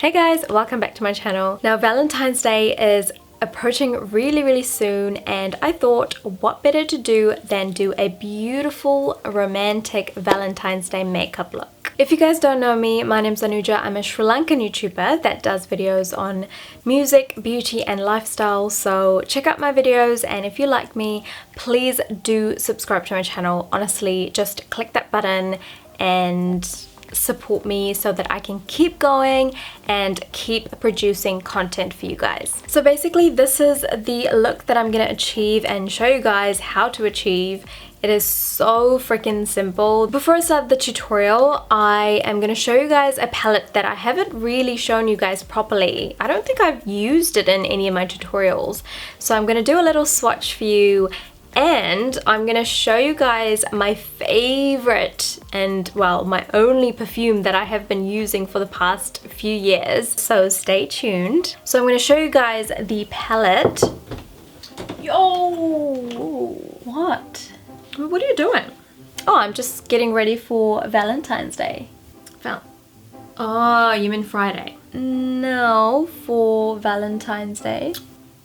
Hey guys, welcome back to my channel. Now Valentine's Day is approaching really soon, and I thought what better to do than do a beautiful romantic Valentine's Day makeup look. If you guys don't know me, my name's Anuja. I'm a Sri Lankan YouTuber that does videos on music, beauty and lifestyle, so check out my videos, and if you like me, please do subscribe to my channel. Honestly, just click that button and support me so that I can keep going and keep producing content for you guys. So basically this is the look that I'm gonna achieve and show you guys how to achieve. It is so freaking simple. Before I start the tutorial, I am gonna show you guys a palette that I haven't really shown you guys properly. I don't think I've used it in any of my tutorials. So I'm gonna do a little swatch for you, and I'm gonna show you guys my favorite and, well, my only perfume that I have been using for the past few years, so stay tuned. So I'm gonna show you guys the palette. Yo! What? What are you doing? Oh, I'm just getting ready for Valentine's Day. Oh, you mean Friday? No, for Valentine's Day.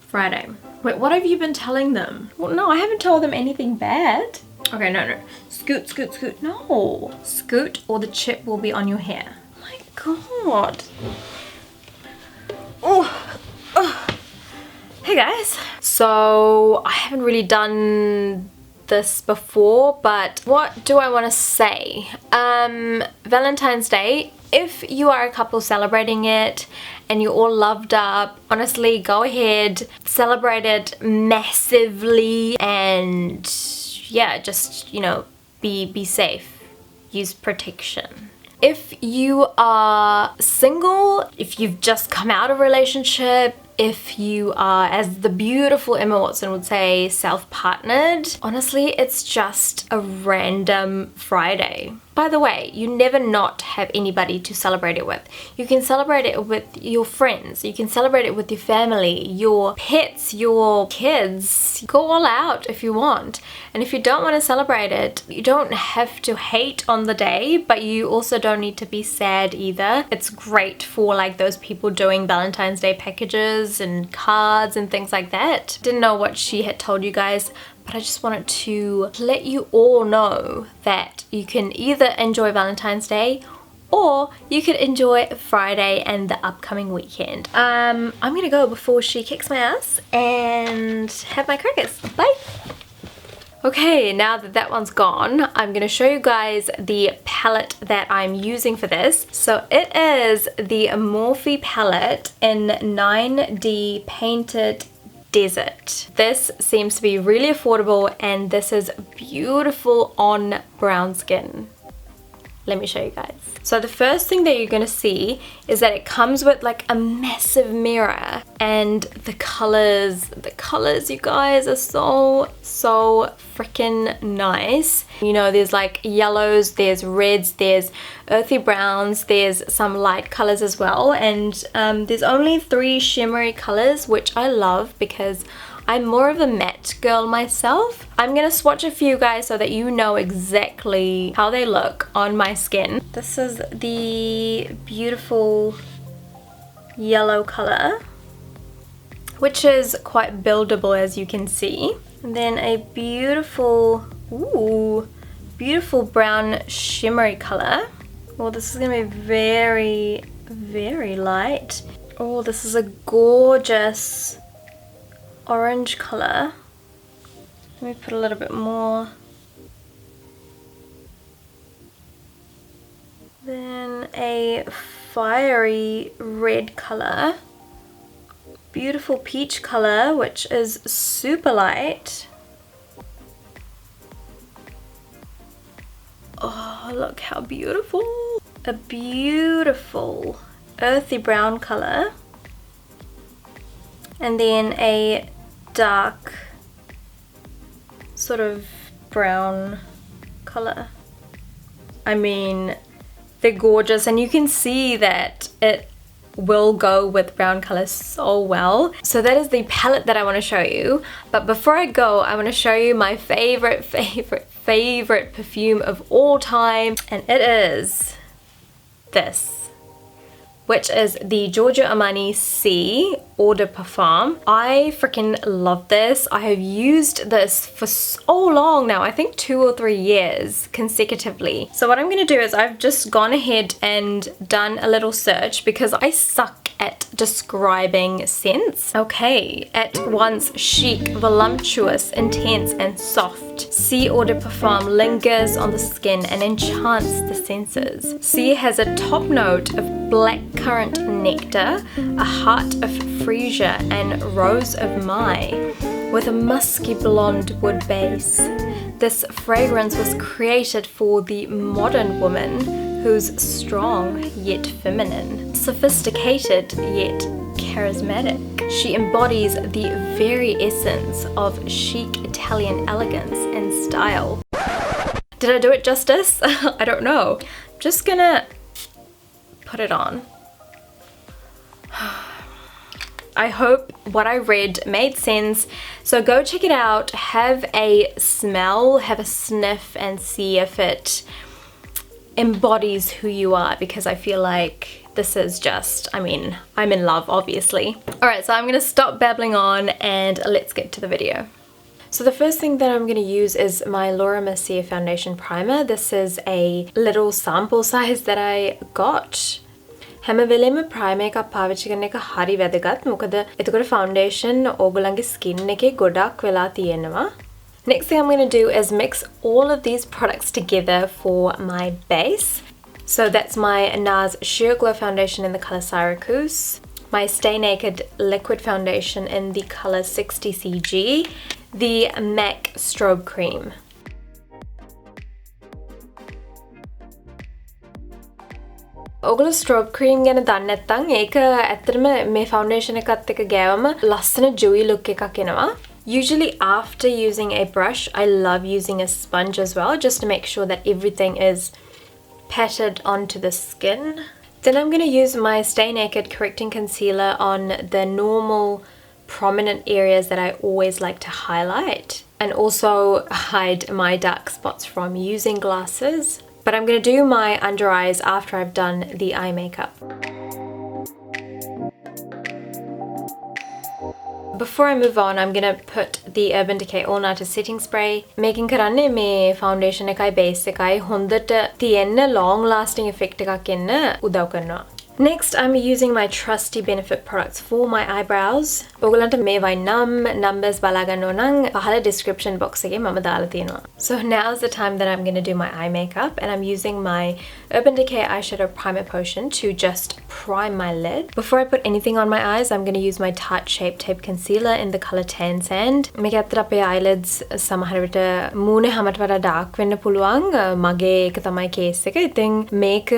Friday. Wait, what have you been telling them? Well, no, I haven't told them anything bad. Okay, no. Scoot. No. Scoot or the chip will be on your hair. Oh my god. Oh. Hey guys. So, I haven't really done this before, but what do I want to say? Valentine's Day, if you are a couple celebrating it and you're all loved up, honestly, go ahead, celebrate it massively, and yeah, just, you know, be safe, use protection. If you are single, if you've just come out of a relationship, if you are, as the beautiful Emma Watson would say, self-partnered, honestly, it's just a random Friday. By the way, you never not have anybody to celebrate it with. You can celebrate it with your friends, you can celebrate it with your family, your pets, your kids. Go all out if you want. And if you don't want to celebrate it, you don't have to hate on the day, but you also don't need to be sad either. It's great for like those people doing Valentine's Day packages and cards and things like that. Didn't know what she had told you guys, but I just wanted to let you all know that you can either enjoy Valentine's Day or you could enjoy Friday and the upcoming weekend. I'm gonna go before she kicks my ass and have my crackers. Bye! Okay, now that that one's gone, I'm gonna show you guys the palette that I'm using for this. So it is the MORPHE palette in 9D Painted Desert. This seems to be really affordable, and this is beautiful on brown skin. Let me show you guys. So the first thing that you're gonna see is that it comes with like a massive mirror, and the colors you guys are so freaking nice. You know, there's like yellows, there's reds, there's earthy browns, there's some light colors as well, and there's only 3 shimmery colors, which I love because I'm more of a matte girl myself. I'm gonna swatch a few guys so that you know exactly how they look on my skin. This is the beautiful yellow color, which is quite buildable as you can see. And then a beautiful brown shimmery color. Well, this is gonna be very light. Oh, this is a gorgeous orange color. Let me put a little bit more. Then a fiery red color. Beautiful peach color, which is super light. Oh, look how beautiful. A beautiful earthy brown color. And then a dark sort of brown color. I mean, they're gorgeous, and you can see that it will go with brown color so well. So that is the palette that I want to show you, but before I go, I want to show you my favorite perfume of all time, and it is this which is the Giorgio Armani C Eau de Parfum. I freaking love this. I have used this for so long now, I think 2 or 3 years consecutively. So what I'm going to do is I've just gone ahead and done a little search because I suck at describing scents. Okay, at once chic, voluptuous, intense and soft, C Eau de Parfum lingers on the skin and enchants the senses. C has a top note of blackcurrant nectar, a heart of freesia and rose of Mai, with a musky blonde wood base. This fragrance was created for the modern woman who's strong yet feminine, sophisticated yet charismatic. She embodies the very essence of chic Italian elegance and style. Did I do it justice? I don't know. Just gonna put it on. I hope what I read made sense. So go check it out, have a smell, have a sniff and see if it embodies who you are, because I feel like this is just, I mean, I'm in love obviously. Alright, so I'm gonna stop babbling on and let's get to the video. So the first thing that I'm going to use is my Laura Mercier foundation primer. This is a little sample size that I got. හැම වෙලෙම primer එකක් පාවිච්චි කරන එක හරි වැදගත්. මොකද එතකොට ෆවුන්ඩේෂන් ඕගොල්ලන්ගේ ස්කින් එකේ ගොඩක් වෙලා තියෙනවා. Next thing I'm going to do is mix all of these products together for my base. So that's my NARS Sheer Glow foundation in the color Syracuse, my Stay Naked liquid foundation in the color 60CG, the MAC Strobe Cream. ඔගොල්ලෝ Strobe Cream ගැන දන්නේ නැත්නම් ඒක ඇත්තටම මේ foundation එකත් එක්ක ගෑවම ලස්සන dewy look එකක් එනවා. Usually after using a brush, I love using a sponge as well, just to make sure that everything is patted onto the skin. Then I'm going to use my Stay Naked correcting concealer on the normal prominent areas that I always like to highlight, and also hide my dark spots from using glasses. But I'm going to do my under eyes after I've done the eye makeup. Before I move on, I'm going to put the Urban Decay All Nighter setting spray. Making කරන්නේ මේ foundation එකයි base එකයි හොඳට තියෙන්න long lasting effect එකක් එන්න උදව් කරනවා. Next, I'm using my trusty Benefit products for my eyebrows. ඔයගලන්ට මේවයි numbers බලා ගන්න ඕන නම් පහළ description box එකේ මම දාලා තියෙනවා. So now's the time that I'm going to do my eye makeup, and I'm using my Urban Decay eyeshadow primer potion to just prime my lid. Before I put anything on my eyes, I'm going to use my Tarte Shape Tape concealer in the color Tan Sand. මේක ඇත්තට අපේ eyelids සමහර විට මූණේ හැමට වඩා dark වෙන්න පුළුවන්. මගේ එක තමයි case එක. ඉතින් මේක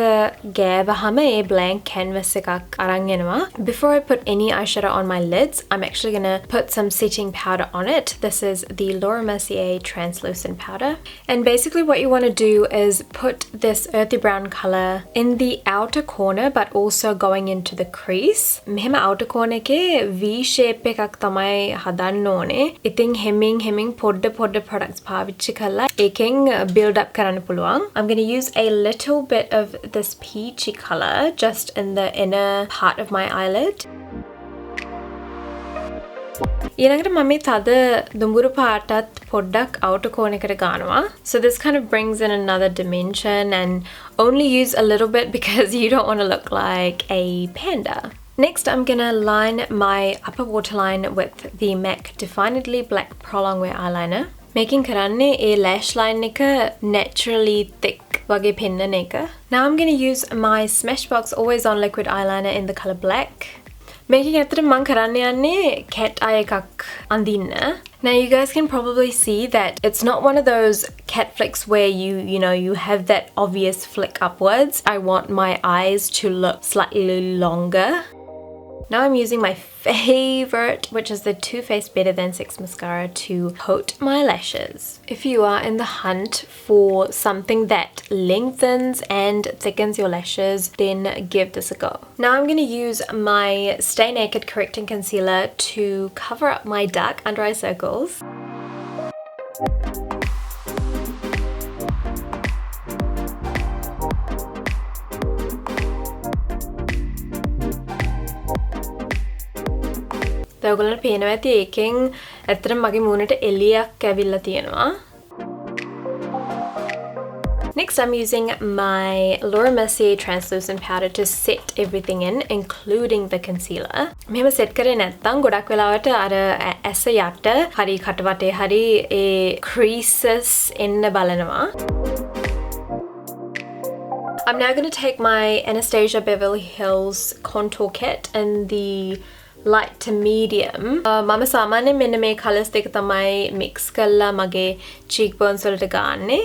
ගෑවහම ඒ blank canvas එකක් අරන් එනවා. Before I put any eyeshadow on my lids, I'm actually going to put some setting powder on it. This is the Laura Mercier translucent powder. And basically what you want to do is put this earthy brown color in the outer corner, but also going into the crease. මෙහෙම outer corner එකේ V shape එකක් තමයි හදන්න ඕනේ. ඉතින් හෙමින් පොඩ products පාවිච්චි කරලා ඒකෙන් build up කරන්න පුළුවන්. I'm going to use a little bit of this peachy color just in the inner part of my eyelid. ඊළඟට මම මේ තද දුඹුරු පාටත් පොඩ්ඩක් outer corner එකට ගන්නවා. So this kind of brings in another dimension, and only use a little bit because you don't want to look like a panda. Next, I'm gonna line my upper waterline with the MAC Definedly Black Pro Longwear eyeliner. Making කරන්නේ a lash line එක naturally thick වගේ පෙන්නන එක. Now I'm gonna use my Smashbox Always On Liquid eyeliner in the color black. Making ඇත්තට මම කරන්න යන්නේ cat eye එකක් අඳින්න. Now you guys can probably see that it's not one of those cat flicks where you have that obvious flick upwards. I want my eyes to look slightly longer. Now I'm using my favorite, which is the Too Faced Better Than Sex mascara, to coat my lashes. If you are in the hunt for something that lengthens and thickens your lashes, then give this a go. Now I'm going to use my Stay Naked correcting concealer to cover up my dark under eye circles. ඔයගොල්ලන්ට පේනවා ඇති ඒකෙන් ඇත්තටම මගේ මූණට එළියක් ඇවිල්ලා තියෙනවා. Next, I'm using my Laura Mercier translucent powder to set everything in, including the concealer. මෙහෙම set කරේ නැත්නම් ගොඩක් වෙලාවට අර ඇස යට හරි කට වටේ හරි ඒ creases එන්න බලනවා. I'm now going to take my Anastasia Beverly Hills contour kit in the light to medium. මම සාමාන්‍යයෙන් මෙන්න මේ colours දෙක තමයි mix කරලා මගේ cheekbones වලට ගන්නෙ.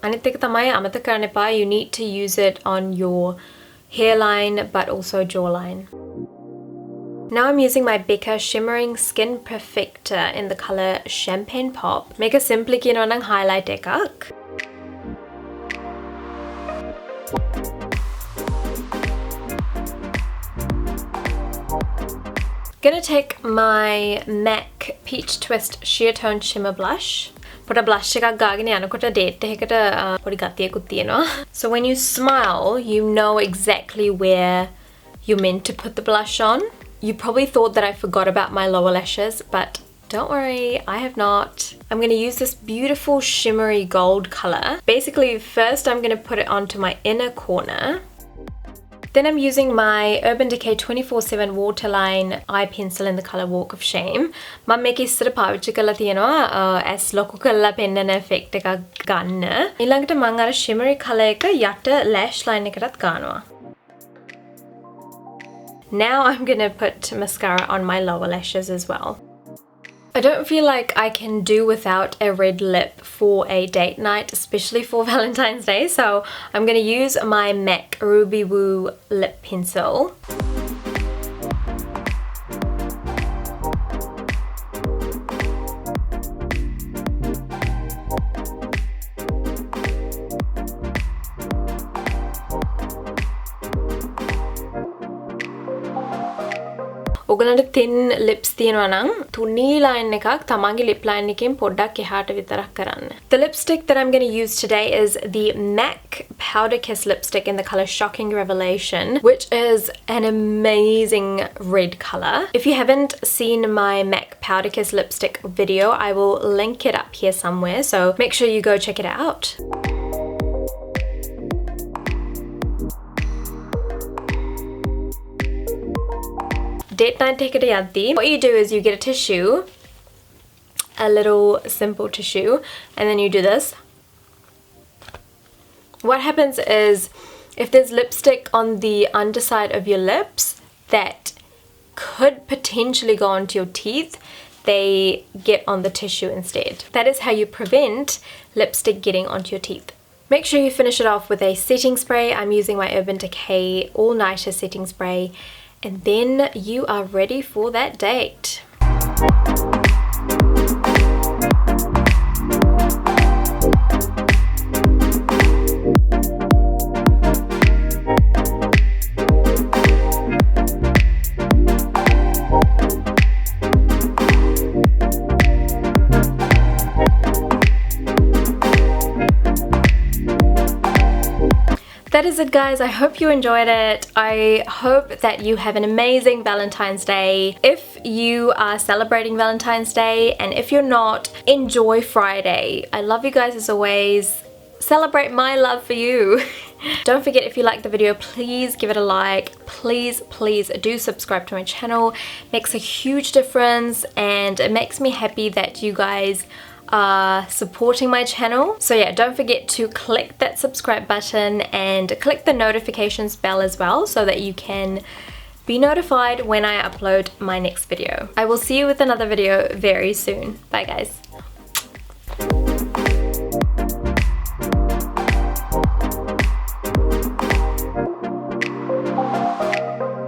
අනිත් එක තමයි අමතක කරන්න එපා, you need to use it on your hairline but also jawline. Now I'm using my Becca Shimmering Skin Perfector in the colour Champagne Pop. මේක simply කියනවා නම් highlight එකක්. Gonna take my MAC Peach Twist Sheer Tone Shimmer Blush. පොඩ blush එකක් ගාගෙන යනකොට date එකකට පොඩි ගතියකුත් තියෙනවා. So when you smile, you know exactly where you're meant to put the blush on. You probably thought that I forgot about my lower lashes, but don't worry, I have not. I'm going to use this beautiful shimmery gold color. Basically, first I'm going to put it onto my inner corner. Then I'm using my Urban Decay 24/7 Waterline eye pencil in the colour Walk of Shame. මම මේක ඉස්සර පාවිච්චි කරලා තියෙනවා as ලොකු කරලා පෙන්නන effect එකක් ගන්න. ඊළඟට මම අර shimmery colour එක යට lash line එකටත් ගන්නවා. Now I'm gonna put mascara on my lower lashes as well. I don't feel like I can do without a red lip for a date night, especially for Valentine's Day, so I'm going to use my MAC RubyWoo lip pencil. ඔයගලන්ට thin lips තියෙනවා නම් තුනී line එකක් තමන්ගේ lip line එකෙන් පොඩ්ඩක් එහාට විතරක් කරන්න. The lipstick that I'm going to use today is the MAC Powder Kiss lipstick in the colour Shocking Revelation, which is an amazing red colour. If you haven't seen my MAC Powder Kiss lipstick video, I will link it up here somewhere, so make sure you go check it out. Date night එකට යද්දී what you do is you get a tissue, a little simple tissue, and then you do this. What happens is if there's lipstick on the underside of your lips that could potentially go onto your teeth, they get on the tissue instead. That is how you prevent lipstick getting onto your teeth. Make sure you finish it off with a setting spray. I'm using my Urban Decay All Nighter setting spray. And then you are ready for that date. That is it, guys. I hope you enjoyed it. I hope that you have an amazing Valentine's Day. If you are celebrating Valentine's Day, and if you're not, enjoy Friday. I love you guys as always. Celebrate my love for you. Don't forget, if you like the video, please give it a like. Please do subscribe to my channel. It makes a huge difference, and it makes me happy that you guys are supporting my channel. So yeah, don't forget to click that subscribe button and click the notifications bell as well, so that you can be notified when I upload my next video. I will see you with another video very soon. Bye guys.